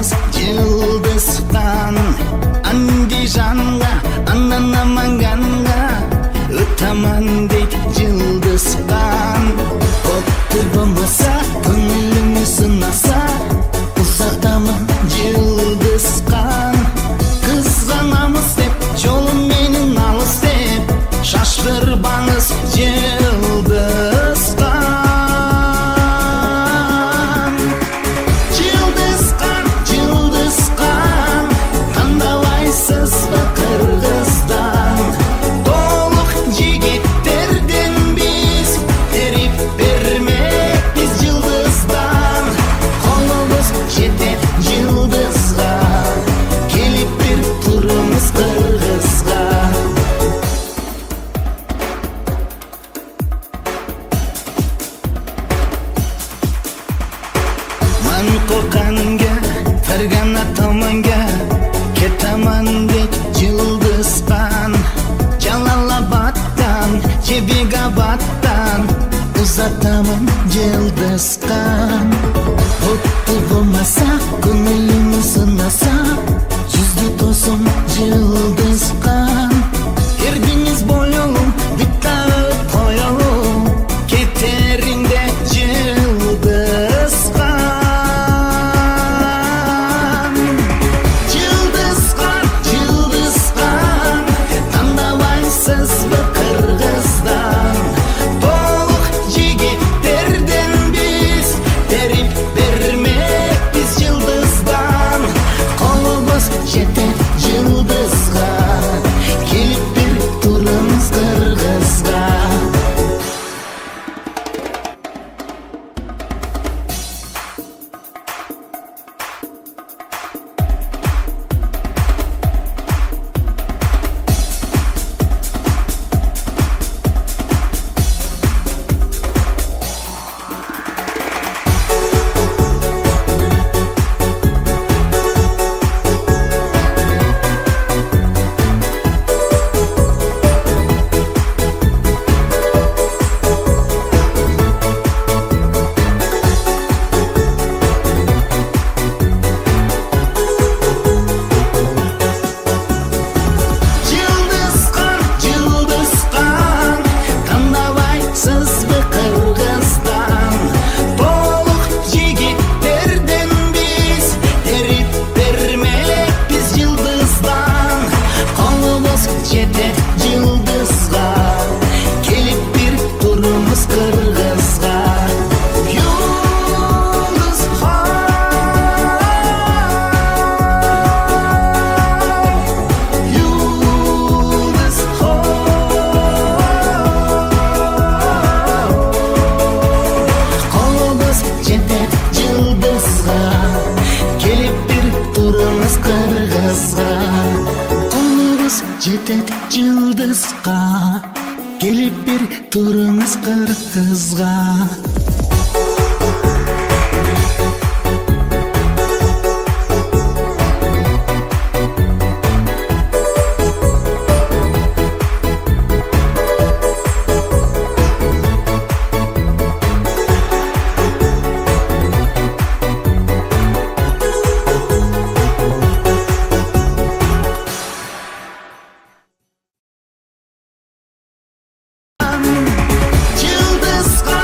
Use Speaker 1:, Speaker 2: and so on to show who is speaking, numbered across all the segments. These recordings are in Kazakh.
Speaker 1: Kolumuz yıldızdan Andijan'a, Ananamangan'a Ötaman deyip yıldızdan Koptu olmasa, gönlümü sınasa Uzataman yıldızdan Kızganamız dep, жолым менин алыс деп Шаштырбаңыз жылдыздан Жылдызкан, жылдызкан Тандабайсызбы кыргыздан Толук жигиттерден биз терип бермекпиз жылдыздан Колубуз жетет жылдызга Келип бир турумуз кыргызга Ман коканга, Фергана томанга Кетаман деп жылдыздан Жалалабадтан, Чебигабадтан Узатаман жылдыздан Отту болмаса, көңүлүмү сынаса Жүздү тосум жылдыздан Эрдиңиз боюлум, битта коюлум Кетеринде жылдыздан Жылдыздан, жылдыздан Тандабайсызбы кыргыздан Толук жигиттерден биз терип бермекпиз жылдыздан Колубуз жетет жылдызга Келип бир турумуз кыргызга жетет жылдызга келип бир туруңуз кыргызга Жылдызга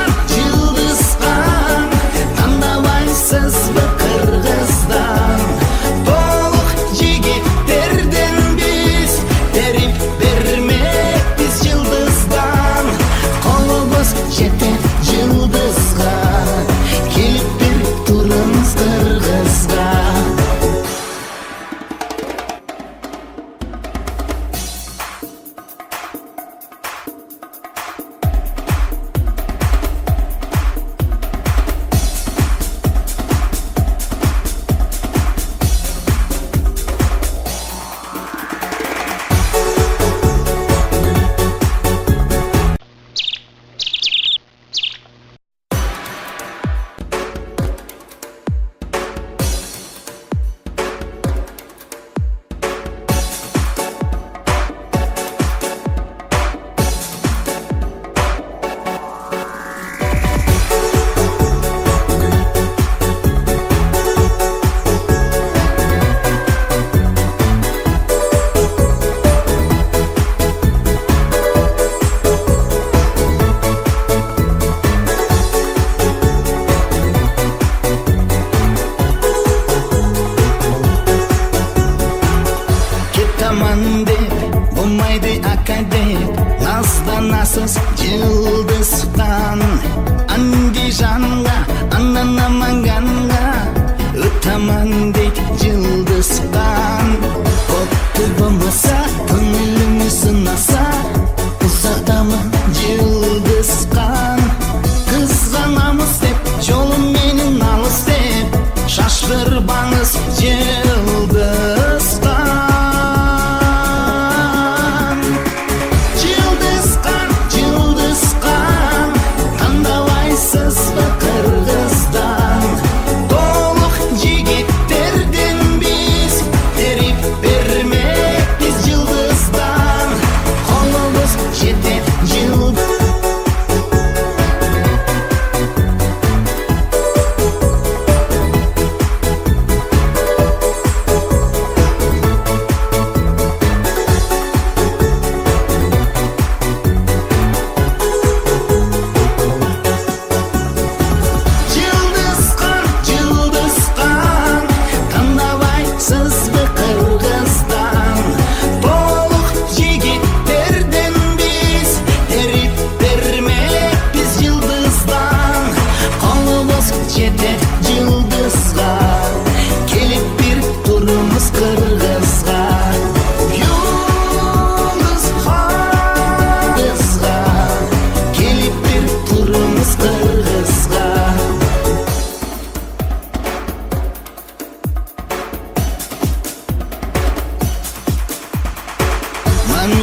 Speaker 1: кетемін дейт жылдызған. Отты болмаса, көңіліңі сынаса, ұзатамын жылдызған. Қызғанамыз деп, жолым менің алыс деп, шаштырбаңыз жылдызған. Жылдызған, жылдызған, таңдабайсыз ба қырғыздан? Толық жігіттерден біз теріп бермекпіз жылдыздан. Қолымыз жетер жылдыздан.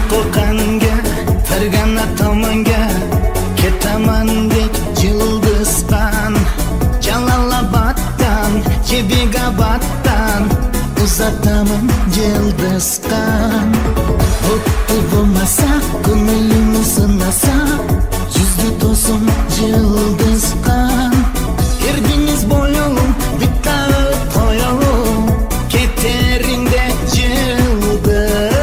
Speaker 1: Қоқанға, Ферғана таманға кетемін деп жылдызған. Жалалабадтан, Жебегабадтан ұзатамын жылдызған. Отты болмаса, көңілің сынаса, жүзді досым жылдызған. Ердіңіз бойлым, биттағы қойылым, кетерінде жылдызған.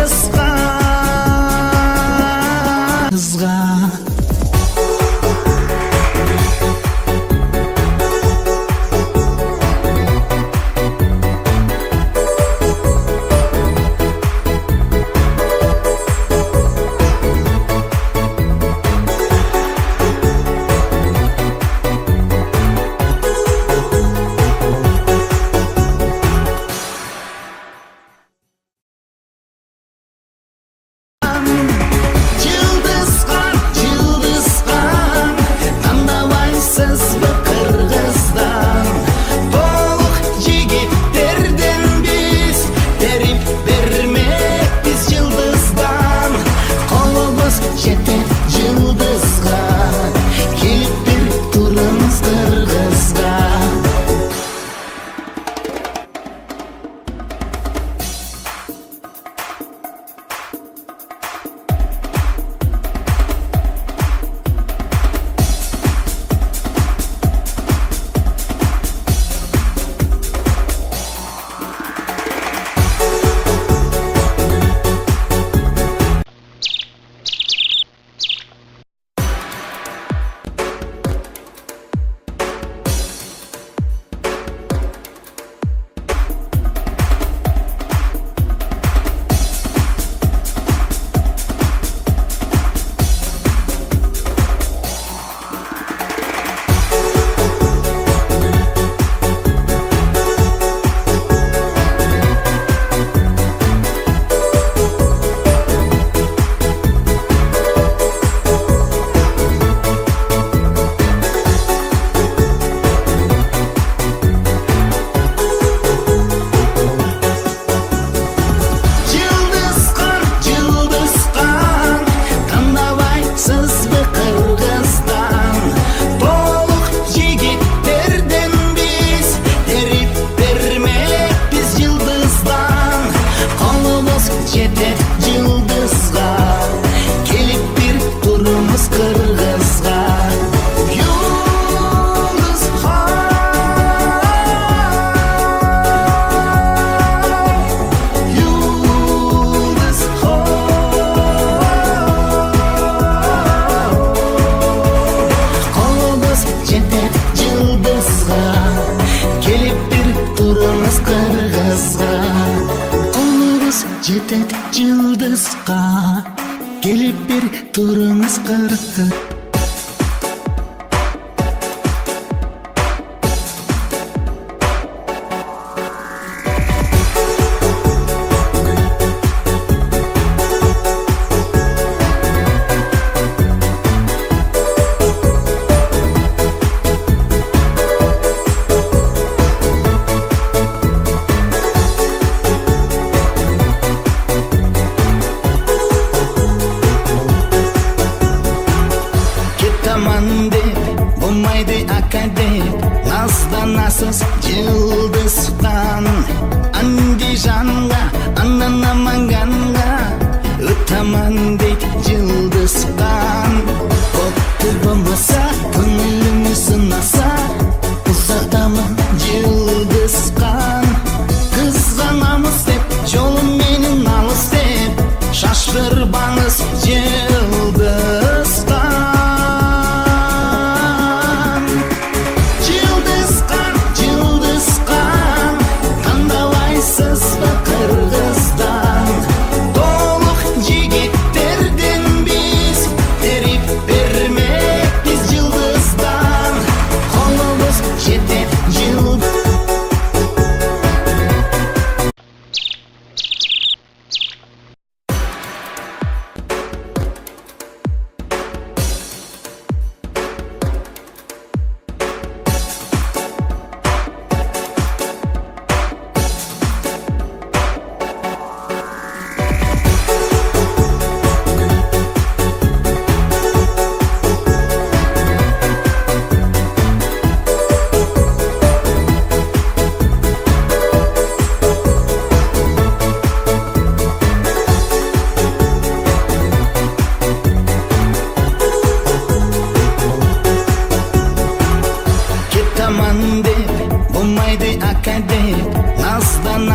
Speaker 1: жетет жылдызға, келіп бір тұрыңыз қырқы.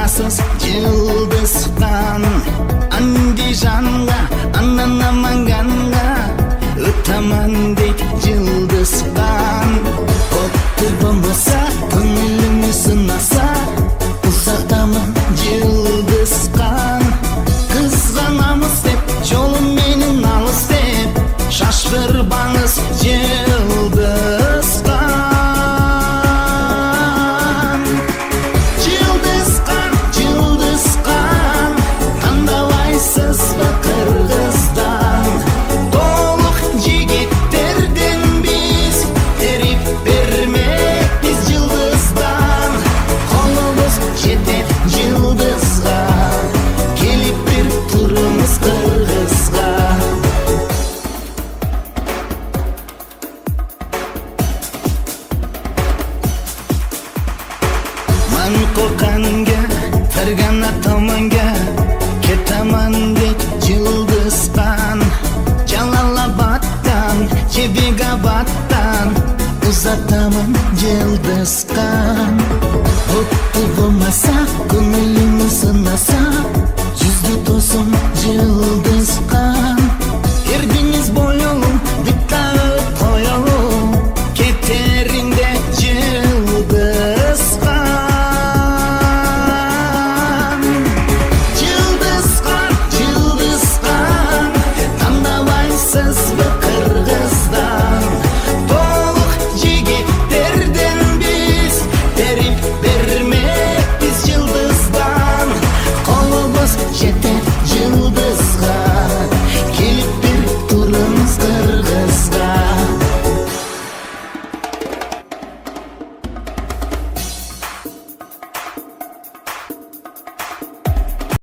Speaker 1: барасыз жылдызган Андижанга анан Наманганга өтаман дейт жылдызган Отту болмаса көңүлүңү сынаса узатамын жылдызган Кызганамыз деп жолум менин алыс деп шашкырбаңыз жылдызган Жылдызган жылдызган тандабайсызбы кыргыздан толук жигиттерден биз терип бермекпиз жылдыздан колубуз жетет жылдызга келип бир туруңуз кыргызга Манкоканга Фергана томанга кетаман дейт жылдызган Жалалабадтан Жебегабадтан узатамын жылдызган Отту болмаса